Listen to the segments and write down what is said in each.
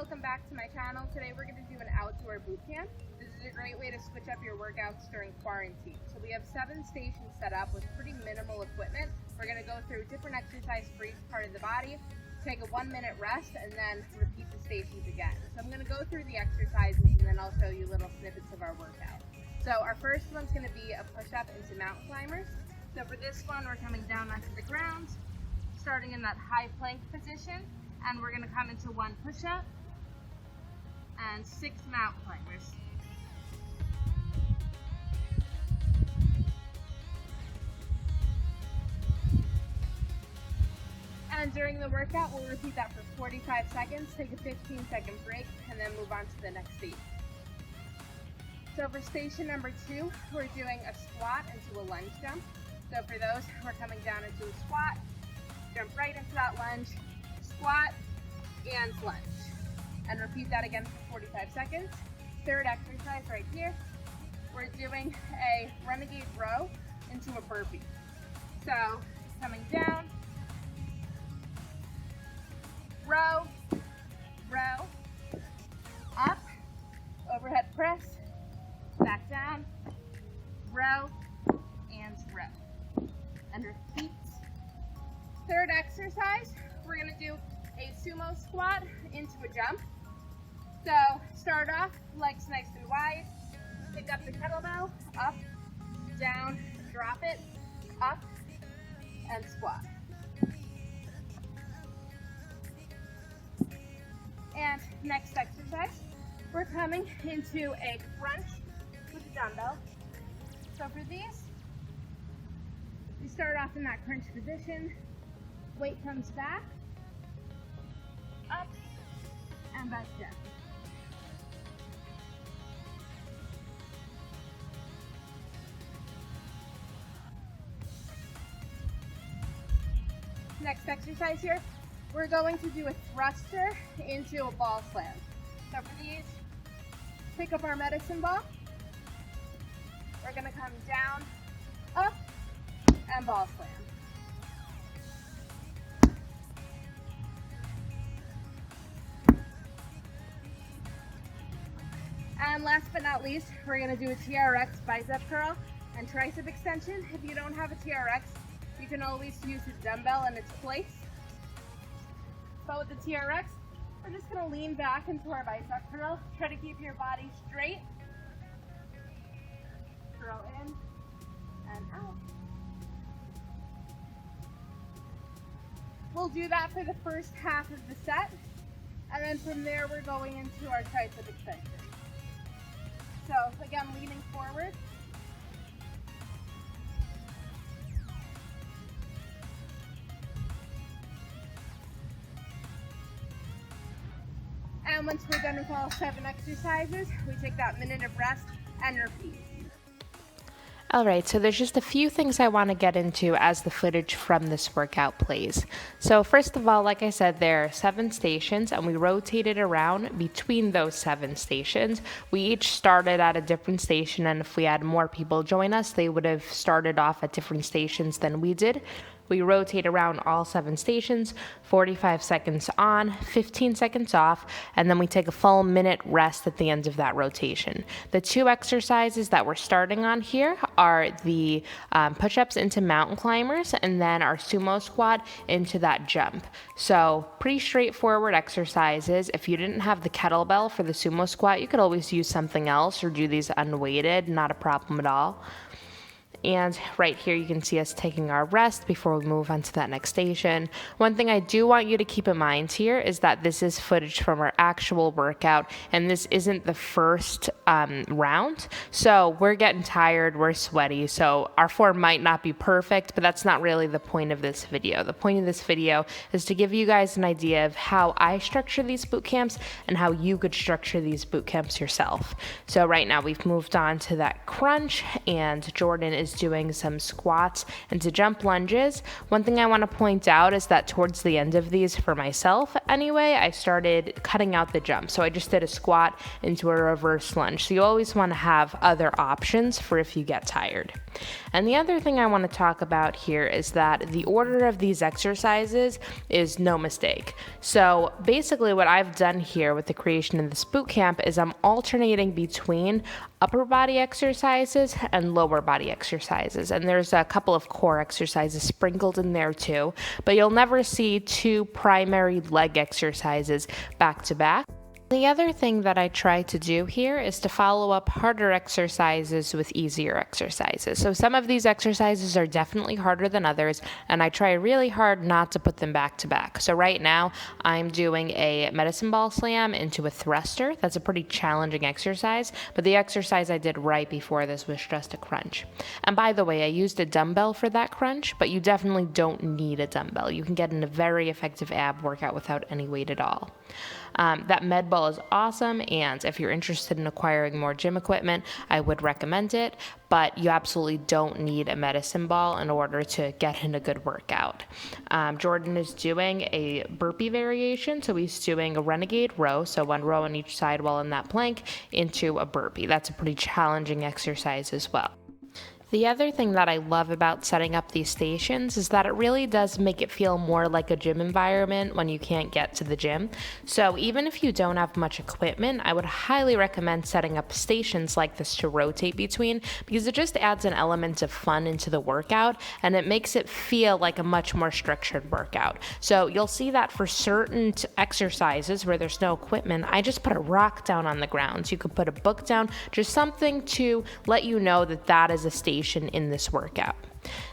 welcome back to my channel. Today we're going to do an outdoor boot camp. This is a great way to switch up your workouts during quarantine. So we have 7 stations set up with pretty minimal equipment. We're going to go through different exercises for each part of the body, take a 1-minute rest, and then repeat the stations again. So I'm going to go through the exercises and then I'll show you little snippets of our workout. So our first one's going to be a push-up into mountain climbers. So for this one, we're coming down onto the ground, starting in that high plank position, and we're going to come into 1 push-up and 6 mountain climbers. And during the workout, we'll repeat that for 45 seconds, take a 15-second break, and then move on to the next stage. So for station number 2, we're doing a squat into a lunge jump. So for those, we're coming down into a squat, jump right into that lunge, squat, and lunge. And repeat that again for 45 seconds. Third exercise right here, we're doing a renegade row into a burpee. So coming down, row, row, up, overhead press, back down, row, and row. And repeat. Third exercise, we're going to do a sumo squat into a jump. So start off, legs nice and wide, pick up the kettlebell, up, down, drop it, up, and squat. And next exercise, we're coming into a crunch with a dumbbell. So for these, we start off in that crunch position, weight comes back, up, and back down. Next exercise here, we're going to do a thruster into a ball slam. So for these, pick up our medicine ball. We're going to come down, up, and ball slam. And last but not least, we're going to do a TRX bicep curl and tricep extension. If you don't have a TRX, you can always use a dumbbell in its place. But with the TRX, we're just going to lean back into our bicep curl. Try to keep your body straight. Curl in and out. We'll do that for the first half of the set. And then from there, we're going into our tricep extension. So again, leaning forward. And once we're done with all 7 exercises, we take that minute of rest and repeat. Alright, so there's just a few things I want to get into as the footage from this workout plays. So first of all, like I said, there are 7 stations and we rotated around between those 7 stations. We each started at a different station, and if we had more people join us, they would have started off at different stations than we did. We rotate around all 7 stations, 45 seconds on, 15 seconds off, and then we take a full minute rest at the end of that rotation. The 2 exercises that we're starting on here are the push-ups into mountain climbers and then our sumo squat into that jump. So pretty straightforward exercises. If you didn't have the kettlebell for the sumo squat, you could always use something else or do these unweighted, not a problem at all. And right here you can see us taking our rest before we move on to that next station. One thing I do want you to keep in mind here is that this is footage from our actual workout, and this isn't the first round. So we're getting tired, we're sweaty, so our form might not be perfect, but that's not really the point of this video. The point of this video is to give you guys an idea of how I structure these boot camps and how you could structure these boot camps yourself. So right now we've moved on to that crunch, and Jordan is doing some squats into jump lunges. One thing I want to point out is that towards the end of these, for myself anyway, I started cutting out the jump. So I just did a squat into a reverse lunge. So you always want to have other options for if you get tired. And the other thing I want to talk about here is that the order of these exercises is no mistake. So basically what I've done here with the creation of this boot camp is I'm alternating between upper body exercises and lower body exercises. And there's a couple of core exercises sprinkled in there too, but you'll never see two primary leg exercises back to back. The other thing that I try to do here is to follow up harder exercises with easier exercises. So some of these exercises are definitely harder than others, and I try really hard not to put them back to back. So right now, I'm doing a medicine ball slam into a thruster. That's a pretty challenging exercise, but the exercise I did right before this was just a crunch. And by the way, I used a dumbbell for that crunch, but you definitely don't need a dumbbell. You can get in a very effective ab workout without any weight at all. That med ball is awesome, and if you're interested in acquiring more gym equipment, I would recommend it, but you absolutely don't need a medicine ball in order to get in a good workout. Jordan is doing a burpee variation, so he's doing a renegade row, so one row on each side while in that plank into a burpee. That's a pretty challenging exercise as well. The other thing that I love about setting up these stations is that it really does make it feel more like a gym environment when you can't get to the gym. So even if you don't have much equipment, I would highly recommend setting up stations like this to rotate between, because it just adds an element of fun into the workout and it makes it feel like a much more structured workout. So you'll see that for certain exercises where there's no equipment, I just put a rock down on the ground. So you could put a book down, just something to let you know that that is a station in this workout.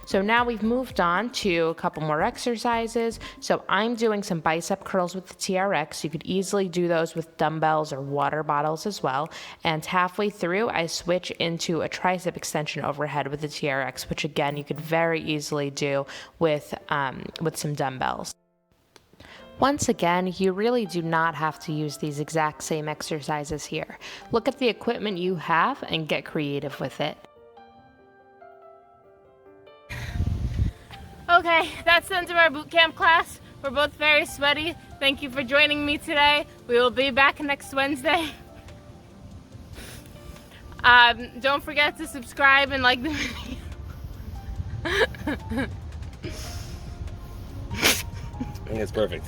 So now we've moved on to a couple more exercises. So I'm doing some bicep curls with the TRX. You could easily do those with dumbbells or water bottles as well. And halfway through, I switch into a tricep extension overhead with the TRX, which again, you could very easily do with some dumbbells. Once again, you really do not have to use these exact same exercises here. Look at the equipment you have and get creative with it. Okay, that's the end of our boot camp class. We're both very sweaty. Thank you for joining me today. We will be back next Wednesday. Don't forget to subscribe and like the video. I think it's perfect.